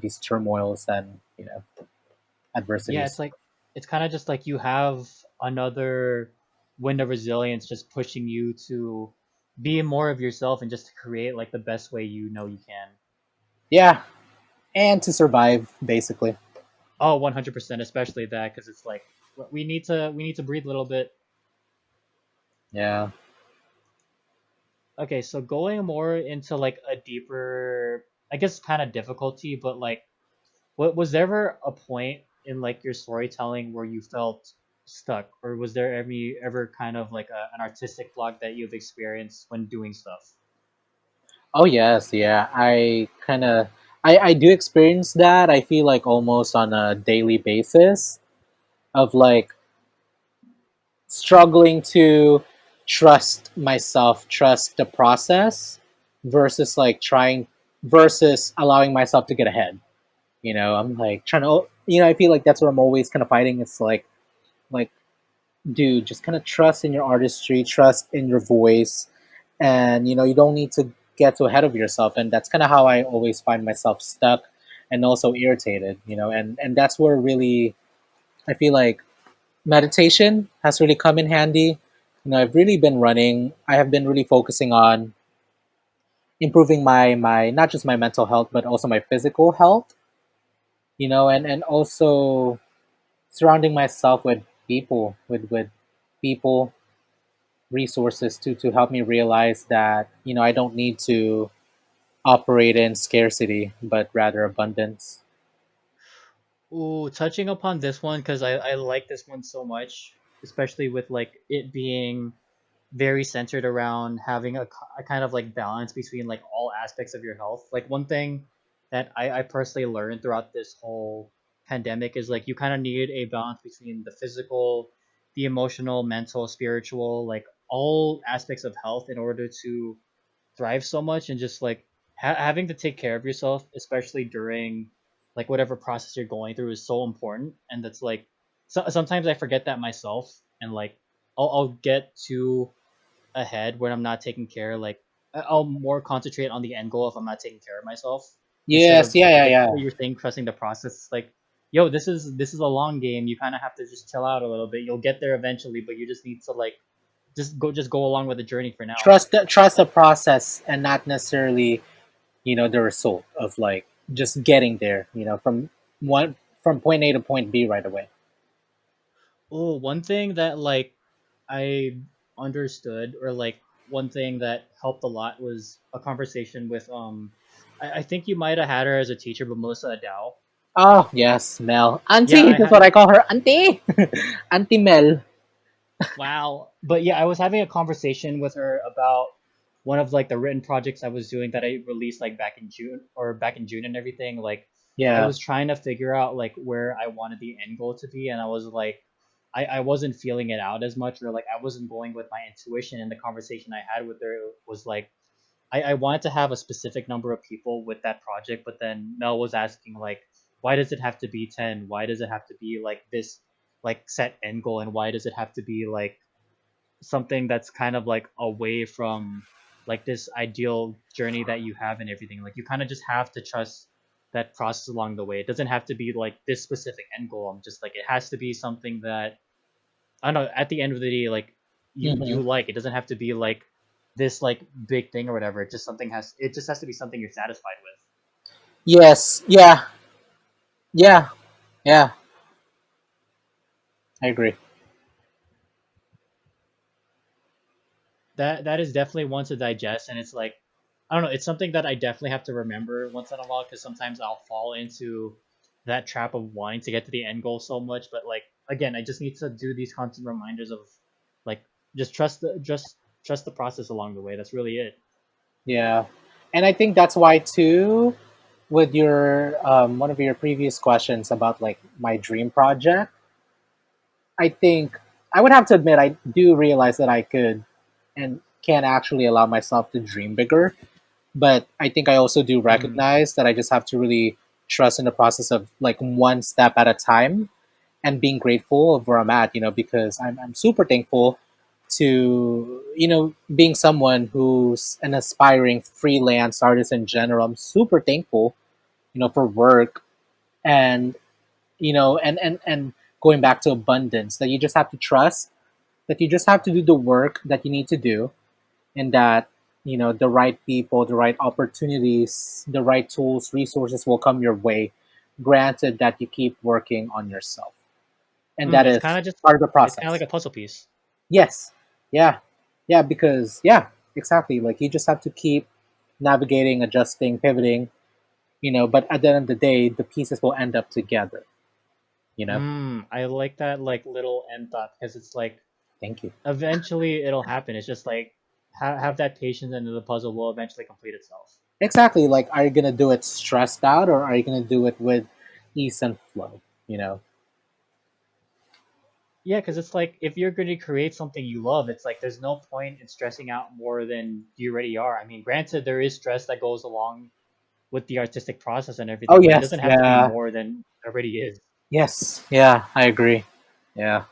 these turmoils and Yeah, adversities. it's kind of just like you have another wind of resilience just pushing you to be more of yourself and just to create like the best way you know you can. Yeah, and to survive, basically. Oh, 100%, especially that because it's like we need to breathe a little bit. Yeah. Okay, so going more into like a deeper, I guess kind of difficulty, but like what was there ever a point in like your storytelling where you felt stuck, or was there ever kind of like an artistic block that you've experienced when doing stuff? Oh yes, yeah. I do experience that. I feel like almost on a daily basis of like struggling to trust myself, trust the process versus like trying versus allowing myself to get ahead. I'm like trying to I feel like that's what I'm always kind of fighting. It's like dude, just kind of trust in your artistry, trust in your voice, and you don't need to get too ahead of yourself. And that's kind of how I always find myself stuck and also irritated. And that's where really I feel like Meditation has really come in handy. I've really been running. I have been really focusing on improving my not just my mental health but also my physical health. And also surrounding myself with people, resources to help me realize that I don't need to operate in scarcity but rather abundance. Ooh, touching upon this one because I like this one so much, especially with like it being very centered around having a kind of like balance between like all aspects of your health. Like one thing that I personally learned throughout this whole pandemic is like you kind of need a balance between the physical, the emotional, mental, spiritual, like all aspects of health in order to thrive so much. And just like having to take care of yourself, especially during like whatever process you're going through, is so important. And that's like sometimes I forget that myself, and like I'll get too ahead when I'm not taking care. Like I'll more concentrate on the end goal if I'm not taking care of myself instead Yes, of yeah, yeah, like yeah. what you're saying, trusting the process. It's like, yo, this is a long game. You kind of have to just chill out a little bit. You'll get there eventually, but you just need to like just go along with the journey for now. Trust the process and not necessarily the result of like just getting there one from point A to point B right away. Oh, one thing that like I understood, or like one thing that helped a lot, was a conversation with I think you might have had her as a teacher, but Melissa Adao. Oh yes, Mel, Yeah, auntie. I That's what had. I call her, auntie. Auntie Mel. Wow. But yeah, I was having a conversation with her about one of like the written projects I was doing that I released like back in June and everything. Like I Yeah. was trying to figure out like where I wanted the end goal to be, and I was like I wasn't feeling it out as much, or like I wasn't going with my intuition. And the conversation I had with her was like I wanted to have a specific number of people with that project, but then Mel was asking like, why does it have to be 10? Why does it have to be like this like set end goal, and why does it have to be like something that's kind of like away from like this ideal journey that you have and everything? Like you kind of just have to trust that process along the way. It doesn't have to be like this specific end goal. I'm just like, it has to be something that I don't know, at the end of the day, like you Hmm. like. It doesn't have to be like this like big thing or whatever. It just has to be something you're satisfied with. Yes. Yeah. Yeah. Yeah. I agree. That is definitely one to digest, and it's like I don't know, it's something that I definitely have to remember once in a while, because sometimes I'll fall into that trap of wanting to get to the end goal so much. But like again, I just need to do these constant reminders of like just trust the process along the way. That's really it. Yeah. And I think that's why too, with your one of your previous questions about like my dream project, I think I would have to admit I do realize that I could and can actually allow myself to dream bigger. But I think I also do Mm, recognize that I just have to really trust in the process of like one step at a time and being grateful of where I'm at, because I'm super thankful to, being someone who's an aspiring freelance artist in general. I'm super thankful, for work and, and going back to abundance, that you just have to trust, that you just have to do the work that you need to do, and that the right people, the right opportunities, the right tools, resources will come your way, granted that you keep working on yourself, and that it's is kind of just part of the it's kind of like process. a puzzle piece. Yes. Yeah. Yeah, because yeah, exactly, like you just have to keep navigating, adjusting, pivoting, but at the end of the day the pieces will end up together, you know I like that like little end thought, because it's like thank you. eventually it'll happen. It's just like have that patience, and the puzzle will eventually complete itself. Exactly, like are you gonna do it stressed out or are you gonna do it with ease and flow, Yeah, because it's like if you're going to create something you love, it's like there's no point in stressing out more than you already are. I mean, granted, there is stress that goes along with the artistic process and Oh everything, but it yes, doesn't have to be yeah. more than it already is. Yes, yeah, I agree. Yeah.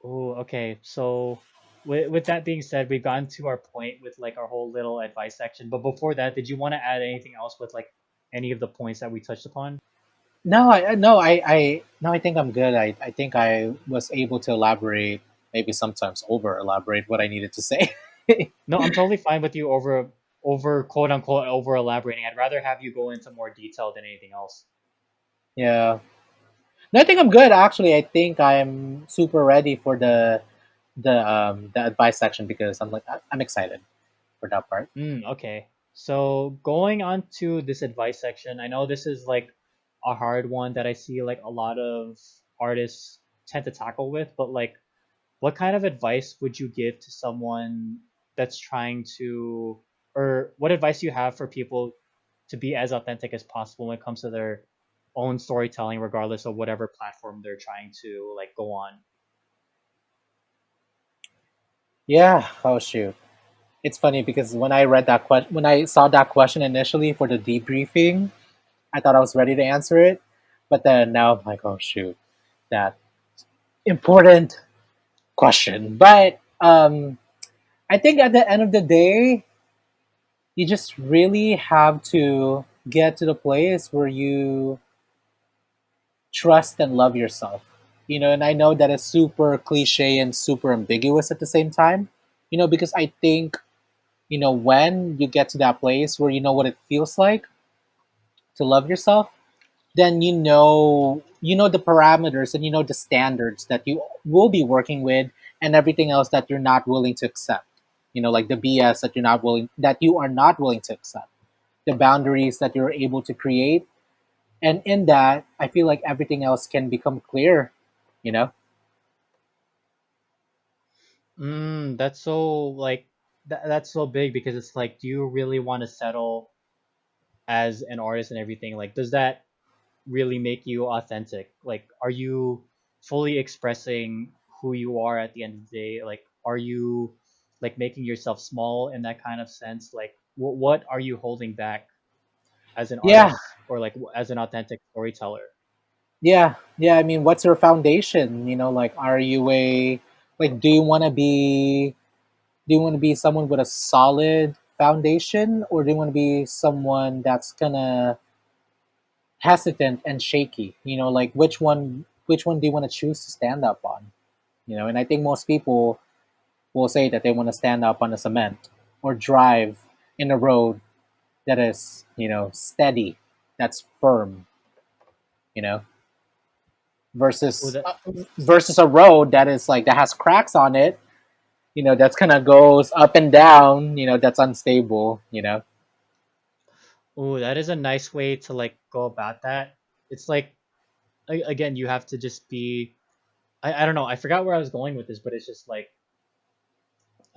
Oh, okay. So with that being said, we've gotten to our point with like our whole little advice section. But before that, did you want to add anything else with like any of the points that we touched upon? No, no, I think I'm good. I think I was able to elaborate, maybe sometimes over elaborate what I needed to say. No, I'm totally fine with you over quote unquote over elaborating. I'd rather have you go into more detail than anything else. Yeah. No, I think I'm good actually. I think I'm super ready for the advice section because I'm excited for that part. Okay. So going on to this advice section, I know this is like a hard one that I see like a lot of artists tend to tackle with, but like what kind of advice would you give to someone that's trying to, or what advice do you have for people to be as authentic as possible when it comes to their own storytelling, regardless of whatever platform they're trying to like go on? Yeah. Oh shoot. It's funny because when I saw that question initially for the debriefing, I thought I was ready to answer it, but then now I'm like, oh shoot, that important question. But I think at the end of the day, you just really have to get to the place where you trust and love yourself. And I know that is super cliche and super ambiguous at the same time. Because I think when you get to that place where you know what it feels like to love yourself, then you know the parameters and you know the standards that you will be working with, and everything else that you're not willing to accept. Like the BS that you are not willing to accept, the boundaries that you're able to create, and in that, I feel like everything else can become clear. You know? That's so like that's so big because it's like, do you really want to settle as an artist and everything? Like, does that really make you authentic? Like, are you fully expressing who you are at the end of the day? Like, are you like making yourself small in that kind of sense? Like, what are you holding back as an Yeah, artist or like as an authentic storyteller? yeah. I mean, what's your foundation? Like, do you want to be someone with a solid foundation, or do you want to be someone that's kind of hesitant and shaky? Like which one do you want to choose to stand up on? And I think most people will say that they want to stand up on a cement or drive in a road that is, steady, that's firm, you know, Oh, versus that versus a road that has cracks on it, that's kind of goes up and down, that's unstable, oh, that is a nice way to like go about that. It's like again, you have to just be. I don't know. I forgot where I was going with this, but it's just like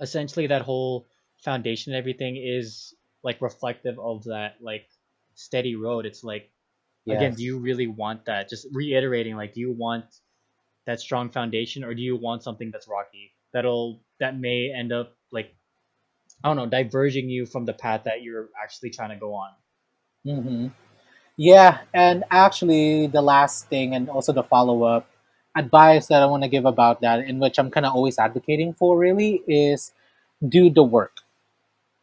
essentially that whole foundation and everything is like reflective of that like steady road. It's like, again, do Yes. you really want that? Just reiterating, like, do you want that strong foundation, or do you want something that's rocky that may end up like, I don't know, diverging you from the path that you're actually trying to go on? Hmm. Yeah, and actually, the last thing and also the follow up advice that I want to give about that, in which I'm kind of always advocating for, really, is do the work.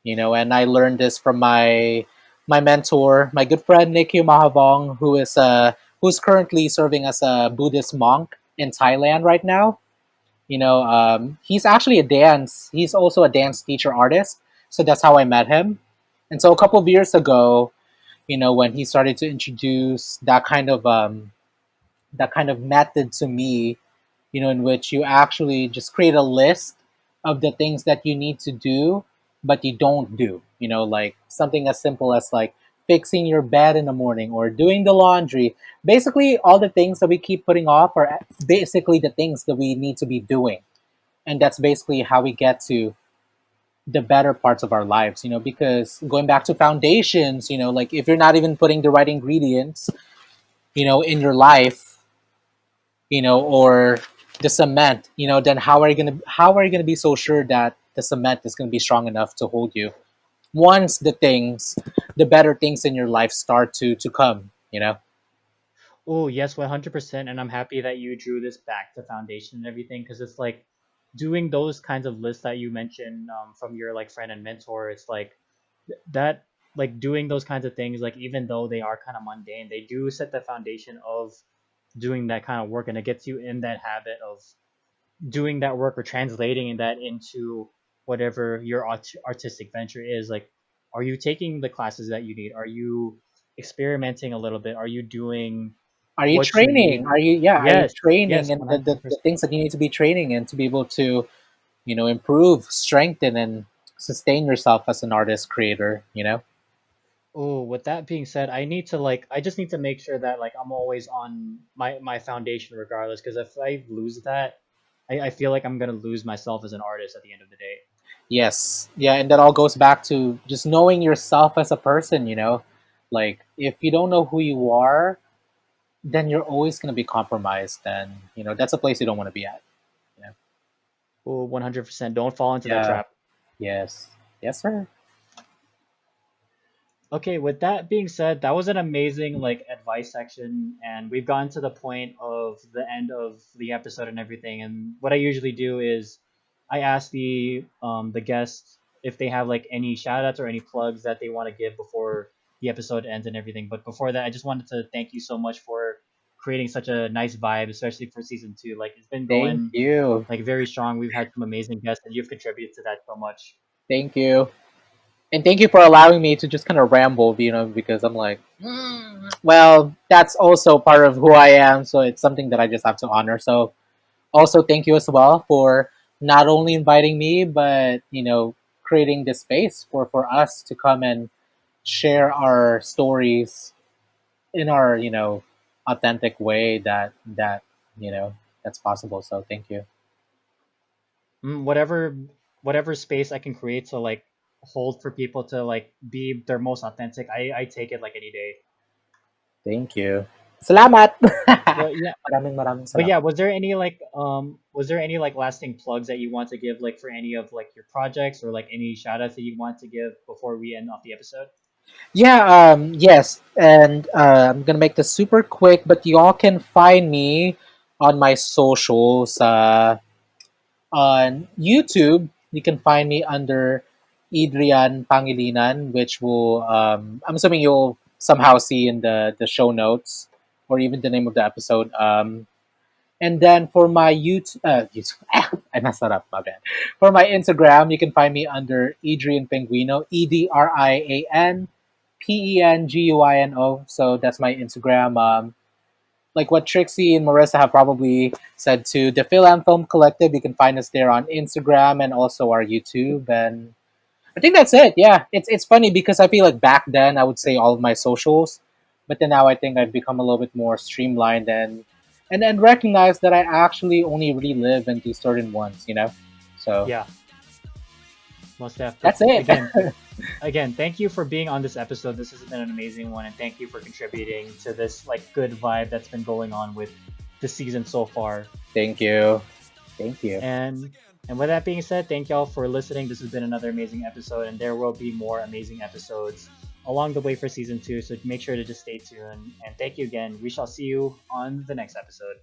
And I learned this from my mentor, my good friend Nicky Mahabong, who's currently serving as a Buddhist monk in Thailand right now. He's actually he's also a dance teacher artist. So that's how I met him. And so a couple of years ago, when he started to introduce that kind of method to me, in which you actually just create a list of the things that you need to do, but you don't do. Like something as simple as like fixing your bed in the morning or doing the laundry. Basically, all the things that we keep putting off are basically the things that we need to be doing. And that's basically how we get to the better parts of our lives, because going back to foundations, like if you're not even putting the right ingredients, in your life, or the cement, then how are you gonna be so sure that the cement is gonna be strong enough to hold you once the better things in your life start to come. Oh, yes, 100%. And I'm happy that you drew this back to foundation and everything, because it's like doing those kinds of lists that you mentioned from your like friend and mentor. It's like that. like doing those kinds of things, like even though they are kind of mundane, they do set the foundation of doing that kind of work, and it gets you in that habit of doing that work or translating that into whatever your artistic venture is. Like, are you taking the classes that you need? Are you experimenting a little bit? Are you doing Are you what you training? need? Are you Yes, training yes, and the 100%. things that you need to be training in to be able to, improve, strengthen, and sustain yourself as an artist creator? Oh, with that being said, I just need to make sure that like I'm always on my foundation regardless, because if I lose that, I feel like I'm gonna lose myself as an artist at the end of the day. Yes. Yeah, and that all goes back to just knowing yourself as a person. Like if you don't know who you are, then you're always going to be compromised, and that's a place you don't want to be at. Yeah. Oh, 100%. Don't fall into that Yeah. trap. Yes. Yes, sir. Okay, with that being said, that was an amazing like advice section, and we've gotten to the point of the end of the episode and everything. And what I usually do is I ask the guests if they have like any shout outs or any plugs that they want to give before the episode ends and everything. But before that, I just wanted to thank you so much for creating such a nice vibe, especially for season two. Like it's been Thank going you. like very strong. We've had some amazing guests, and you've contributed to that so much. Thank you. And thank you for allowing me to just kind of ramble, because I'm like, well, that's also part of who I am. So it's something that I just have to honor. So also, thank you as well for not only inviting me, but, creating this space for us to come and share our stories in our, authentic way you know, that's possible. So thank you. Whatever space I can create to like hold for people to like be their most authentic, I take it like any day. Thank you. Salamat! But yeah, Maraming maraming but salamat. yeah, was there any like lasting plugs that you want to give like for any of like your projects or like any shout outs that you want to give before we end off the episode? Yeah, yes, and I'm gonna make this super quick, but y'all can find me on my socials. On YouTube, you can find me under Edrian Pangilinan, which will I'm assuming you'll somehow see in the show notes or even the name of the episode. And then for my YouTube, I messed that up, my bad. For my Instagram, you can find me under Adrian Penguino, EDrianPenguino. So that's my Instagram. Like what Trixie and Marissa have probably said to the Fil-Am Film Collective, you can find us there on Instagram and also our YouTube. And I think that's it. Yeah, it's funny because I feel like back then I would say all of my socials, but then now I think I've become a little bit more streamlined and recognize that I actually only really live in these certain ones. So Yeah, most def. But that's it. again, thank you for being on this episode. This has been an amazing one, and thank you for contributing to this like good vibe that's been going on with the season so far. Thank you. Thank you. And and with that being said, thank y'all for listening. This has been another amazing episode, and there will be more amazing episodes along the way for season two. So make sure to just stay tuned. And thank you again. We shall see you on the next episode.